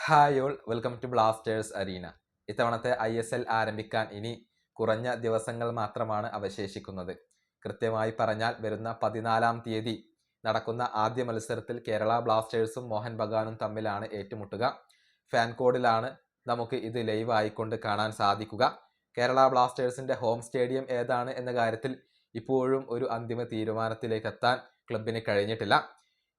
Hi all, welcome to Blasters Arena. ഇത്തവണത്തെ ISL ആരംഭിക്കാൻ ഇനി കുറഞ്ഞ ദിവസങ്ങൾ മാത്രമാണ് അവശേഷിക്കുന്നത്. കൃത്യമായി പറഞ്ഞാൽ വരുന്ന 14-ാം തീയതി നടക്കുന്ന ആദ്യ മത്സരത്തിൽ കേരള ബ്ലാസ്റ്റേഴ്സും മോഹൻ ബഗാനും തമ്മിലാണ് ഏറ്റുമുട്ടുക. ഫാൻ കോഡിലാണ് നമുക്ക് ഇത് ലൈവ് ആയിക്കൊണ്ട് കാണാൻ സാധിക്കുക. കേരള ബ്ലാസ്റ്റേഴ്സിന്റെ ഹോം സ്റ്റേഡിയം ഏതാണ് എന്ന കാര്യത്തിൽ ഇപ്പോഴും ഒരു അന്തിമ തീരുമാനത്തിലേക്ക് എത്താൻ ക്ലബിന് കഴിഞ്ഞിട്ടില്ല.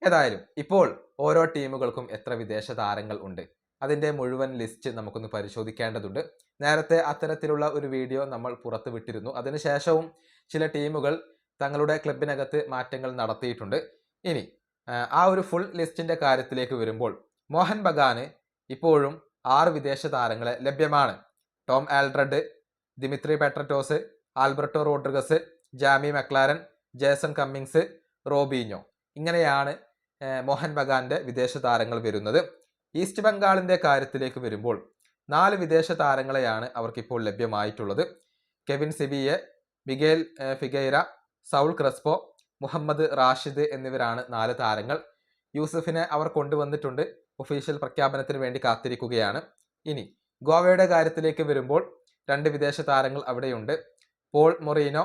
ഏതായാലും ഇപ്പോൾ ഓരോ ടീമുകൾക്കും എത്ര വിദേശ താരങ്ങൾ ഉണ്ട്, അതിൻ്റെ മുഴുവൻ ലിസ്റ്റ് നമുക്കൊന്ന് പരിശോധിക്കേണ്ടതുണ്ട്. നേരത്തെ അത്തരത്തിലുള്ള ഒരു വീഡിയോ നമ്മൾ പുറത്തു വിട്ടിരുന്നു. അതിനുശേഷവും ചില ടീമുകൾ തങ്ങളുടെ ക്ലബിനകത്ത് മാറ്റങ്ങൾ നടത്തിയിട്ടുണ്ട്. ഇനി ആ ഒരു ഫുൾ ലിസ്റ്റിന്റെ കാര്യത്തിലേക്ക് വരുമ്പോൾ മോഹൻ ബഗാന് ഇപ്പോഴും 6 വിദേശ താരങ്ങളെ ലഭ്യമാണ്. Tom Aldred, Dimitri Petratos, Alberto Rodriguez, Jamie Maclaren, Jason Cummings, Robinho. ഇങ്ങനെയാണ് മോഹൻ ബഗാന്റെ വിദേശ താരങ്ങൾ വരുന്നത്. ഈസ്റ്റ് ബംഗാളിന്റെ കാര്യത്തിലേക്ക് വരുമ്പോൾ 4 വിദേശ താരങ്ങളെയാണ് അവർക്കിപ്പോൾ ലഭ്യമായിട്ടുള്ളത്. Kevin Sibille, Miguel Figueira, Saul Crespo, Mohammed Rashid എന്നിവരാണ് 4 താരങ്ങൾ. യൂസഫിനെ അവർ കൊണ്ടുവന്നിട്ടുണ്ട്. ഒഫീഷ്യൽ പ്രഖ്യാപനത്തിന് വേണ്ടി കാത്തിരിക്കുകയാണ്. ഇനി ഗോവയുടെ കാര്യത്തിലേക്ക് വരുമ്പോൾ 2 വിദേശ താരങ്ങൾ അവിടെയുണ്ട്. പോൾ മൊറീനോ,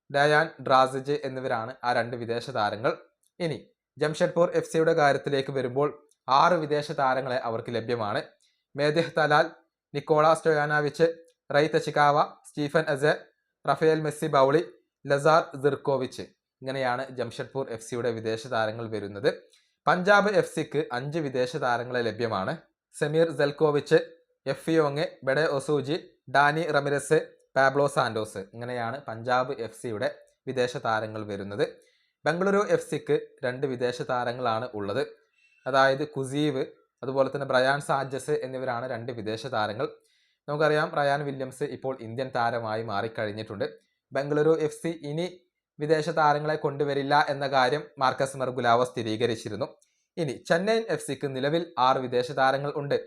ഡയാൻ ഡ്രാസിജ് എന്നിവരാണ് ആ 2 വിദേശ താരങ്ങൾ. ഇനി ജംഷഡ്പൂർ FC കാര്യത്തിലേക്ക് വരുമ്പോൾ 6 വിദേശ താരങ്ങളെ അവർക്ക് ലഭ്യമാണ്. മേദിഹ് തലാൽ, നിക്കോളാ സ്റ്റോയാനോവിച്ച്, റൈ തെച്ചിക്കാവ, സ്റ്റീഫൻ എസെ, റഫേൽ മെസ്സി ബൗളി, ലസാർ സിർക്കോവിച്ച്. ഇങ്ങനെയാണ് ജംഷഡ്പൂർ FC വിദേശ താരങ്ങൾ വരുന്നത്. പഞ്ചാബ് FCക്ക് 5 വിദേശ താരങ്ങളെ ലഭ്യമാണ്. Samir Zeljkovic, Effiong, Bede Osuji, Dani Ramirez, Pablo Santos. ഇങ്ങനെയാണ് പഞ്ചാബ് FC വിദേശ താരങ്ങൾ വരുന്നത്. ബംഗളൂരു FCക്ക് 2 വിദേശ താരങ്ങളാണ് ഉള്ളത്. അതായത് കുസീവ്, അതുപോലെ തന്നെ ബ്രയാൻ സാഞ്ചസ് എന്നിവരാണ് 2 വിദേശ താരങ്ങൾ. നമുക്കറിയാം റയാൻ വില്യംസ് ഇപ്പോൾ ഇന്ത്യൻ താരമായി മാറിക്കഴിഞ്ഞിട്ടുണ്ട്. ബംഗളൂരു FC ഇനി വിദേശ താരങ്ങളെ കൊണ്ടുവരില്ല എന്ന കാര്യം മാർക്കസ് മെർഗുലാവോ സ്ഥിരീകരിച്ചിരുന്നു. ഇനി ചെന്നൈ FCക്ക് നിലവിൽ 6 വിദേശ താരങ്ങൾ ഉണ്ട്.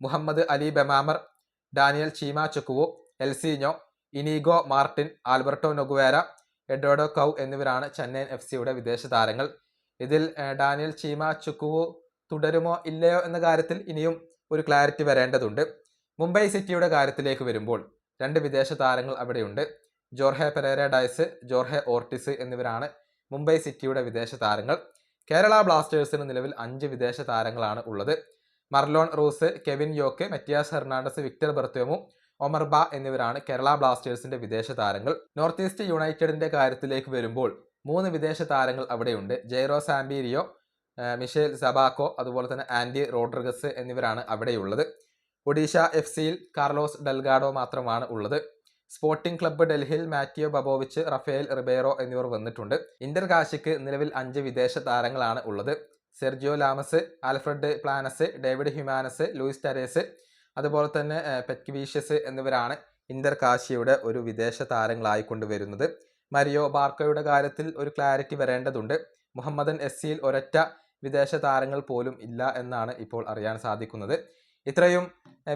Mohammed Ali Bemammer, Daniel Chima Chukwu, Elsinho, Inigo Martin, Alberto Noguera, എഡോഡോ കൗ എന്നിവരാണ് ചെന്നൈ FC വിദേശ താരങ്ങൾ. ഇതിൽ ഡാനിയൽ ചീമ ചുക്കുവു തുടരുമോ ഇല്ലയോ എന്ന കാര്യത്തിൽ ഇനിയും ഒരു ക്ലാരിറ്റി വരേണ്ടതുണ്ട്. മുംബൈ സിറ്റിയുടെ കാര്യത്തിലേക്ക് വരുമ്പോൾ 2 വിദേശ താരങ്ങൾ അവിടെയുണ്ട്. Jorge Pereyra Diaz, Jorge Ortiz എന്നിവരാണ് മുംബൈ സിറ്റിയുടെ വിദേശ താരങ്ങൾ. കേരള ബ്ലാസ്റ്റേഴ്സിന് നിലവിൽ 5 വിദേശ താരങ്ങളാണ് ഉള്ളത്. Marlon Roos, Kevin Yoke, Matias Hernandez, Victor Bertomeu, Omar എന്നിവരാണ് കേരള ബ്ലാസ്റ്റേഴ്സിന്റെ വിദേശ താരങ്ങൾ. നോർത്ത് ഈസ്റ്റ് യുണൈറ്റഡിന്റെ കാര്യത്തിലേക്ക് വരുമ്പോൾ 3 വിദേശ താരങ്ങൾ അവിടെയുണ്ട്. ജെയ്റോ സാംബീരിയോ, മിഷേൽ സബാക്കോ, അതുപോലെ തന്നെ ആൻഡി റോഡ്രിഗസ് എന്നിവരാണ് അവിടെയുള്ളത്. ഒഡീഷ FCയിൽ കാർലോസ് ഡെൽഗാഡോ മാത്രമാണ് ഉള്ളത്. സ്പോർട്ടിംഗ് ക്ലബ്ബ് ഡൽഹിയിൽ മാറ്റിയോ ബബോവിച്ച്, റഫേൽ റിബേറോ എന്നിവർ വന്നിട്ടുണ്ട്. ഇന്റർ കാശിക്ക് നിലവിൽ 5 വിദേശ താരങ്ങളാണ് ഉള്ളത്. Sergio Llamas, Alfred Planas, David Humanes, Luis Teres, അതുപോലെ തന്നെ പെറ്റ്കിവീഷ്യസ് എന്നിവരാണ് ഇന്റർ കാശിയുടെ ഒരു വിദേശ താരങ്ങളായിക്കൊണ്ട് വരുന്നത്. മരിയോ ബാർക്കോയുടെ കാര്യത്തിൽ ഒരു ക്ലാരിറ്റി വരേണ്ടതുണ്ട്. മുഹമ്മദൻ SCയിൽ ഒരൊറ്റ വിദേശ താരങ്ങൾ പോലും ഇല്ല എന്നാണ് ഇപ്പോൾ അറിയാൻ സാധിക്കുന്നത്. ഇത്രയും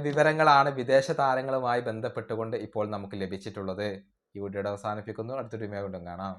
വിവരങ്ങളാണ് വിദേശ താരങ്ങളുമായി ബന്ധപ്പെട്ടുകൊണ്ട് ഇപ്പോൾ നമുക്ക് ലഭിച്ചിട്ടുള്ളത്. ഈ വീഡിയോയുടെ അവസാനിപ്പിക്കുന്നു. അടുത്തൊരു വീഡിയോ കാണാം.